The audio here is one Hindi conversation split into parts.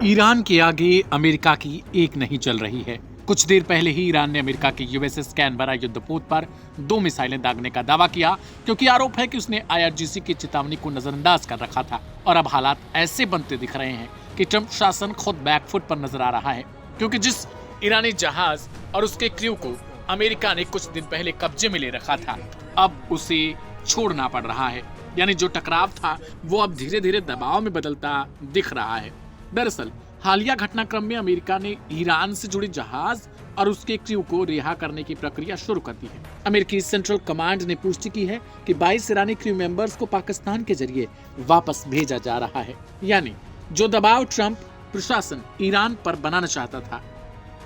ईरान के आगे अमेरिका की एक नहीं चल रही है। कुछ देर पहले ही ईरान ने अमेरिका के यूएसएस कैनबरा युद्धपोत पर 2 मिसाइलें दागने का दावा किया, क्योंकि आरोप है कि उसने आईआरजीसी की चेतावनी को नजरअंदाज कर रखा था। और अब हालात ऐसे बनते दिख रहे हैं कि ट्रंप शासन खुद बैकफुट पर नजर आ रहा है, क्योंकि जिस ईरानी जहाज और उसके क्रू को अमेरिका ने कुछ दिन पहले कब्जे में ले रखा था, अब उसे छोड़ना पड़ रहा है। यानी जो टकराव था वो अब धीरे धीरे दबाव में बदलता दिख रहा है। दरअसल हालिया घटनाक्रम में अमेरिका ने ईरान से जुड़े जहाज और उसके क्रू को रिहा करने की प्रक्रिया शुरू कर दी है। अमेरिकी सेंट्रल कमांड ने पुष्टि की है कि 22 ईरानी क्रू मेंबर्स को पाकिस्तान के जरिए वापस भेजा जा रहा है। यानी जो दबाव ट्रंप प्रशासन ईरान पर बनाना चाहता था,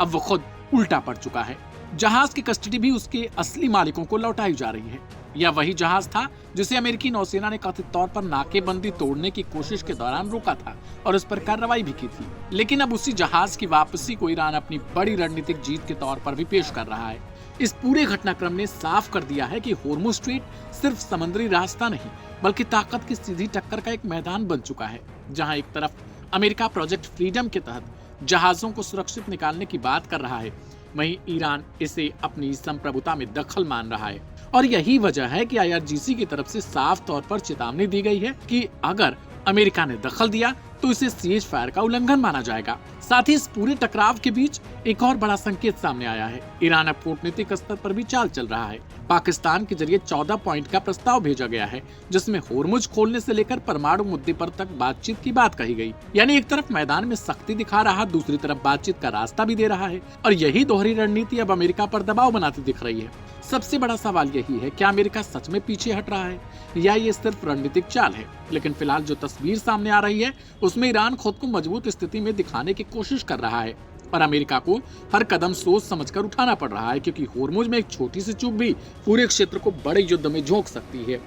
अब वो खुद उल्टा पड़ चुका है। जहाज की कस्टडी भी उसके असली मालिकों को लौटाई जा रही है। यह वही जहाज था जिसे अमेरिकी नौसेना ने कथित तौर पर नाकेबंदी तोड़ने की कोशिश के दौरान रोका था और उस पर कार्रवाई भी की थी। लेकिन अब उसी जहाज की वापसी को ईरान अपनी बड़ी रणनीतिक जीत के तौर पर भी पेश कर रहा है। इस पूरे घटनाक्रम ने साफ कर दिया है कि होर्मुज स्ट्रेट सिर्फ समुद्री रास्ता नहीं, बल्कि ताकत की सीधी टक्कर का एक मैदान बन चुका है, जहां एक तरफ अमेरिका प्रोजेक्ट फ्रीडम के तहत जहाजों को सुरक्षित निकालने की बात कर रहा है, वहीं ईरान इसे अपनी संप्रभुता में दखल मान रहा है। और यही वजह है कि आईआरजीसी की तरफ से साफ तौर पर चेतावनी दी गई है कि अगर अमेरिका ने दखल दिया तो इसे सीज फायर का उल्लंघन माना जाएगा। साथ ही इस पूरे टकराव के बीच एक और बड़ा संकेत सामने आया है। ईरान अब कूटनीतिक स्तर पर भी चाल चल रहा है। पाकिस्तान के जरिए 14 पॉइंट का प्रस्ताव भेजा गया है, जिसमें होर्मुज खोलने से लेकर परमाणु मुद्दे पर तक बातचीत की बात कही गई। यानी एक तरफ मैदान में सख्ती दिखा रहा, दूसरी तरफ बातचीत का रास्ता भी दे रहा है। और यही दोहरी रणनीति अब अमेरिका पर दबाव बनाती दिख रही है। सबसे बड़ा सवाल यही है, क्या अमेरिका सच में पीछे हट रहा है या ये सिर्फ रणनीतिक चाल है? लेकिन फिलहाल जो तस्वीर सामने आ रही है उसमें ईरान खुद को मजबूत स्थिति में दिखाने की कोशिश कर रहा है और अमेरिका को हर कदम सोच समझकर उठाना पड़ रहा है, क्योंकि होर्मुज में एक छोटी सी चूक भी पूरे क्षेत्र को बड़े युद्ध में झोंक सकती है।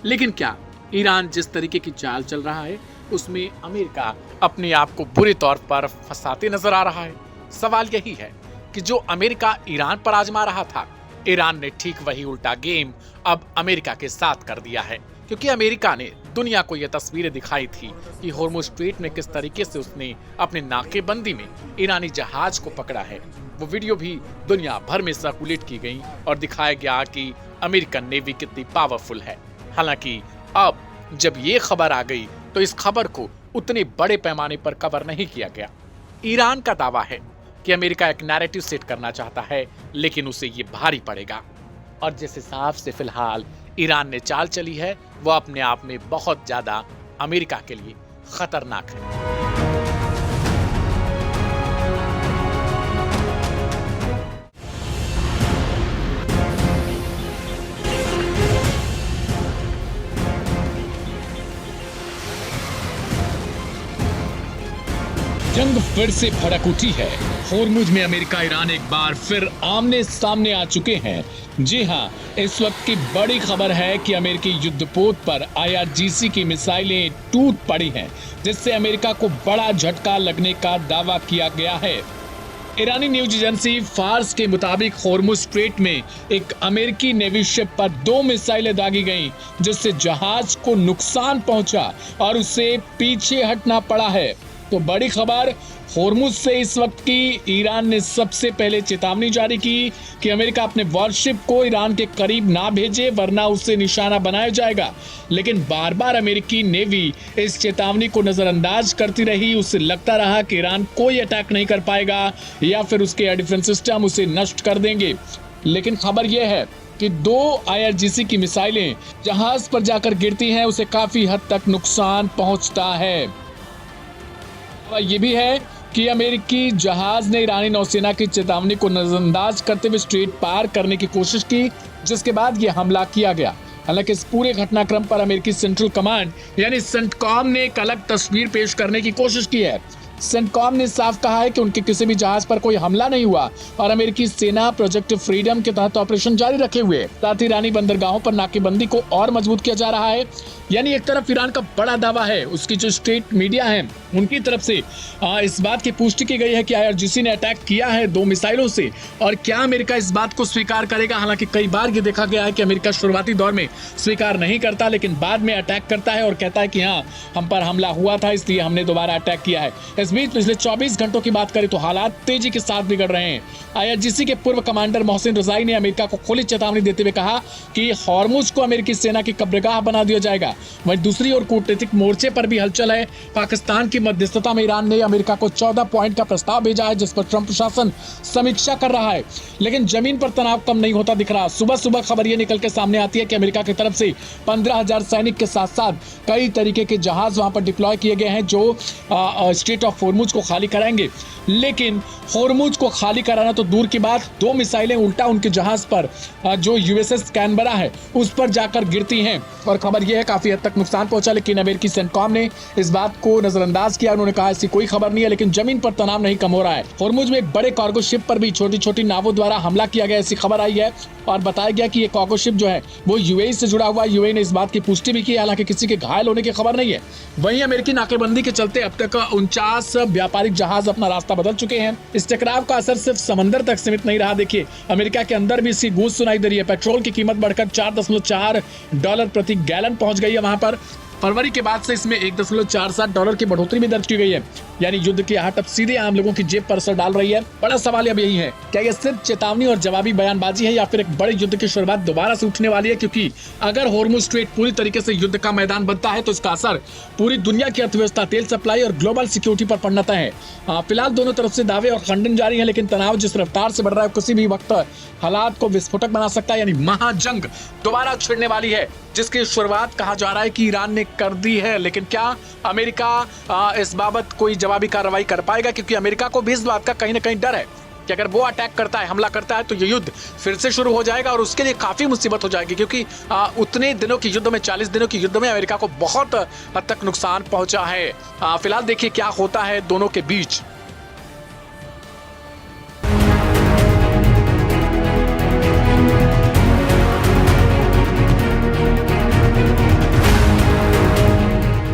लेकिन क्या ईरान जिस तरीके की चाल चल रहा है उसमें अमेरिका अपने आप को बुरे तौर पर फंसाते नजर आ रहा है? सवाल यही है कि जो अमेरिका ईरान पर आजमा रहा था, ईरान ने ठीक वही उल्टा गेम अब अमेरिका के साथ कर दिया है, क्योंकि अमेरिका ने दुनिया को यह तस्वीरें दिखाई थी कि होर्मुज स्ट्रेट में किस तरीके से उसने अपने नाकेबंदी में ईरानी जहाज को पकड़ा है। वो वीडियो भी दुनिया भर में सर्कुलेट की गई और दिखाया गया कि अमेरिकन नेवी कितनी पावरफुल है। हालांकि अब जब ये खबर आ गई तो इस खबर को उतने बड़े पैमाने पर कवर नहीं किया गया। ईरान का दावा है कि अमेरिका एक नैरेटिव सेट करना चाहता है, लेकिन उसे ये भारी पड़ेगा। और जिस हिसाब से फिलहाल ईरान ने चाल चली है वो अपने आप में बहुत ज्यादा अमेरिका के लिए खतरनाक है। जंग फिर से भड़क उठी है। होर्मुज में अमेरिका ईरान एक बार फिर आमने सामने आ चुके हैं। जी हां, इस वक्त की बड़ी खबर है कि अमेरिकी युद्धपोत पर आईआरजीसी की मिसाइलें टूट पड़ी हैं, जिससे अमेरिका को बड़ा झटका लगने का दावा किया गया है। ईरानी न्यूज एजेंसी फार्स के मुताबिक होर्मुज स्ट्रेट में एक अमेरिकी नेवी शिप पर 2 मिसाइलें दागी गईं, जिससे जहाज को नुकसान पहुंचा और उसे पीछे हटना पड़ा है। तो बड़ी खबर होर्मुज से इस वक्त की, ईरान ने सबसे पहले चेतावनी जारी की कि अमेरिका अपने वॉरशिप को ईरान के करीब ना भेजे, वरना उसे निशाना बनाया जाएगा। लेकिन बार बार अमेरिकी नेवी इस चेतावनी को नजरअंदाज करती रही। उसे लगता रहा कि ईरान कोई अटैक नहीं कर पाएगा या फिर उसके एयर डिफेंस सिस्टम उसे नष्ट कर देंगे। लेकिन खबर यह है कि 2 आईआरजीसी की मिसाइलें जहाज पर जाकर गिरती हैं, उसे काफी हद तक नुकसान पहुंचता है। ये भी है कि अमेरिकी जहाज ने ईरानी नौसेना की चेतावनी को नजरअंदाज करते हुए स्ट्रेट पार करने की कोशिश की, जिसके बाद यह हमला किया गया। हालांकि इस पूरे घटनाक्रम पर अमेरिकी सेंट्रल कमांड यानी सेंटकॉम ने एक अलग तस्वीर पेश करने की कोशिश की है। सेंटकॉम ने साफ कहा है कि उनके किसी भी जहाज पर कोई हमला नहीं हुआ और अमेरिकी सेना प्रोजेक्ट फ्रीडम के तहत ऑपरेशन जारी रखे हुए। साथ ही ईरानी बंदरगाहों पर नाकेबंदी को और मजबूत किया जा रहा है। यानी एक तरफ ईरान का बड़ा दावा है, उसकी जो स्टेट मीडिया है उनकी तरफ से इस बात की पुष्टि की गई है कि आईआरजीसी ने अटैक किया है 2 मिसाइलों से। और क्या अमेरिका इस बात को स्वीकार करेगा? हालांकि कई बार ये देखा गया है कि अमेरिका शुरुआती दौर में स्वीकार नहीं करता, लेकिन बाद में अटैक करता है और कहता है कि हाँ, हम पर हमला हुआ था, इसलिए हमने दोबारा अटैक किया है। इस बीच पिछले 24 घंटों की बात करें तो हालात तेजी के साथ बिगड़ रहे हैं। आईआरजीसी के पूर्व कमांडर मोहसिन रजाई ने अमेरिका को खुली चेतावनी देते हुए कहा कि हॉर्मुज को अमेरिकी सेना की कब्रगाह बना दिया जाएगा। वहीं दूसरी ओर कूटनीतिक मोर्चे पर भी हलचल है। पाकिस्तान की मध्यस्थता में ईरान ने अमेरिका को 14 पॉइंट का प्रस्ताव भेजा है, जिस पर ट्रंप प्रशासन समीक्षा कर रहा है, लेकिन जमीन पर तनाव कम नहीं होता दिख रहा। सुबह सुबह खबर ये निकल के सामने आती है कि अमेरिका की तरफ से 15,000 सैनिक के साथ साथ कई तरीके के जहाज वहां पर डिप्लॉय किए गए हैं जो स्ट्रेट ऑफ हॉर्मुज को खाली कराएंगे। लेकिन हॉर्मुज को खाली कराना तो दूर की बात, 2 मिसाइलें उल्टा उनके जहाज पर जो यूएसएस कैनबरा है उस पर जाकर गिरती हैं और खबर यह है काफी हद तक नुकसान पहुंचा। लेकिन अमेरिकी सेंटकॉम ने इस बात को नजरअंदाज किया। उन्होंने कहा ऐसी कोई खबर नहीं है, लेकिन जमीन पर तनाव नहीं कम हो रहा है। हॉर्मुज में एक बड़े कार्गो शिप पर भी छोटी छोटी नावों द्वारा हमला किया गया, ऐसी खबर आई है और बताया गया कि ये कार्गो शिप जो है वो यूएई से जुड़ा हुआ है। यूएई ने इस बात की पुष्टि भी की, हालांकि किसी के घायल होने की खबर नहीं है। वहीं अमेरिकी नाकेबंदी के चलते अब तक 49 व्यापारिक जहाज अपना रास्ता बदल चुके हैं। इस टकराव का असर सिर्फ समंदर तक सीमित नहीं रहा। देखिए, अमेरिका के अंदर भी इसकी गूंज सुनाई दे रही है। पेट्रोल की कीमत बढ़कर $4.4 प्रति गैलन पहुंच गई है। वहां पर फरवरी के बाद से इसमें $1.47 की बढ़ोतरी भी दर्ज की गई है। यानी युद्ध की आहट अब सीधे आम लोगों की जेब पर असर डाल रही है। बड़ा सवाल अब यही है, क्या यह सिर्फ चेतावनी और जवाबी बयानबाजी है या फिर एक बड़े युद्ध की शुरुआत दोबारा से उठने वाली है? क्योंकि अगर हॉर्मुज स्ट्रेट पूरी तरीके से युद्ध का मैदान बनता है तो इसका असर पूरी दुनिया की अर्थव्यवस्था, तेल सप्लाई और ग्लोबल सिक्योरिटी पर पड़ना तय है। फिलहाल दोनों तरफ से दावे और खंडन जारी है, लेकिन तनाव जिस रफ्तार से बढ़ रहा है किसी भी वक्त हालात को विस्फोटक बना सकता है। यानी महाजंग दोबारा छिड़ने वाली है, जिसकी शुरुआत कहा जा रहा है कि ईरान ने कर दी है। लेकिन क्या अमेरिका इस बाबत कोई जवाबी कार्रवाई कर पाएगा? क्योंकि अमेरिका को भी इस बात का कहीं ना कहीं डर है कि अगर वो अटैक करता है, हमला करता है, तो ये युद्ध फिर से शुरू हो जाएगा और उसके लिए काफी मुसीबत हो जाएगी। क्योंकि उतने दिनों की युद्ध में, 40 दिनों की युद्ध में अमेरिका को बहुत हद तक नुकसान पहुंचा है। फिलहाल देखिए क्या होता है दोनों के बीच।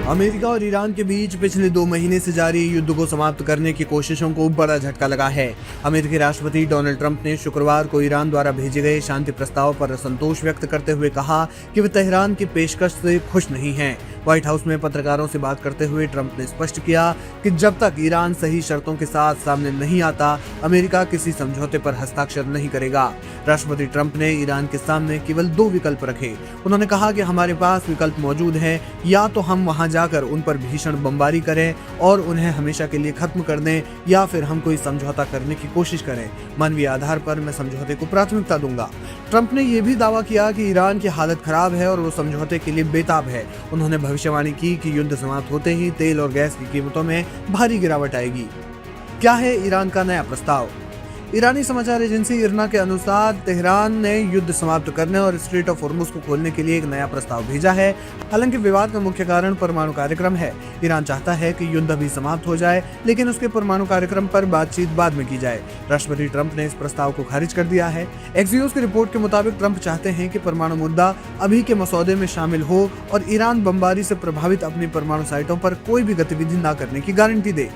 अमेरिका और ईरान के बीच पिछले 2 महीने से जारी युद्ध को समाप्त करने की कोशिशों को बड़ा झटका लगा है। अमेरिकी राष्ट्रपति डोनाल्ड ट्रंप ने शुक्रवार को ईरान द्वारा भेजे गए शांति प्रस्ताव पर असंतोष व्यक्त करते हुए कहा कि वे तेहरान की पेशकश से खुश नहीं हैं। व्हाइट हाउस में पत्रकारों से बात करते हुए ट्रंप ने स्पष्ट किया कि जब तक ईरान सही शर्तों के साथ सामने नहीं आता, अमेरिका किसी समझौते पर हस्ताक्षर नहीं करेगा। राष्ट्रपति ट्रंप ने ईरान के सामने केवल 2 विकल्प रखे। उन्होंने कहा कि हमारे पास विकल्प मौजूद है, या तो हम वहां जाकर उन पर भीषण बमबारी करें और उन्हें हमेशा के लिए खत्म कर दें, या फिर हम कोई समझौता करने की कोशिश करें। मानवीय आधार पर मैं समझौते को प्राथमिकता दूंगा। ट्रंप ने यह भी दावा किया कि ईरान की हालत खराब है और वो समझौते के लिए बेताब है। उन्होंने भविष्यवाणी की कि युद्ध समाप्त होते ही तेल और गैस की कीमतों में भारी गिरावट आएगी। क्या है ईरान का नया प्रस्ताव? ईरानी समाचार एजेंसी इरना के अनुसार तेहरान ने युद्ध समाप्त करने और स्ट्रेट ऑफ हॉर्मुज को खोलने के लिए एक नया प्रस्ताव भेजा है। हालांकि विवाद का मुख्य कारण परमाणु कार्यक्रम है। ईरान चाहता है कि युद्ध अभी समाप्त हो जाए, लेकिन उसके परमाणु कार्यक्रम पर बातचीत बाद में की जाए। राष्ट्रपति ट्रंप ने इस प्रस्ताव को खारिज कर दिया है। एक्सियोस की रिपोर्ट के मुताबिक ट्रंप चाहते हैं कि परमाणु मुद्दा अभी के मसौदे में शामिल हो और ईरान बमबारी से प्रभावित अपनी परमाणु साइटों पर कोई भी गतिविधि न करने की गारंटी दे।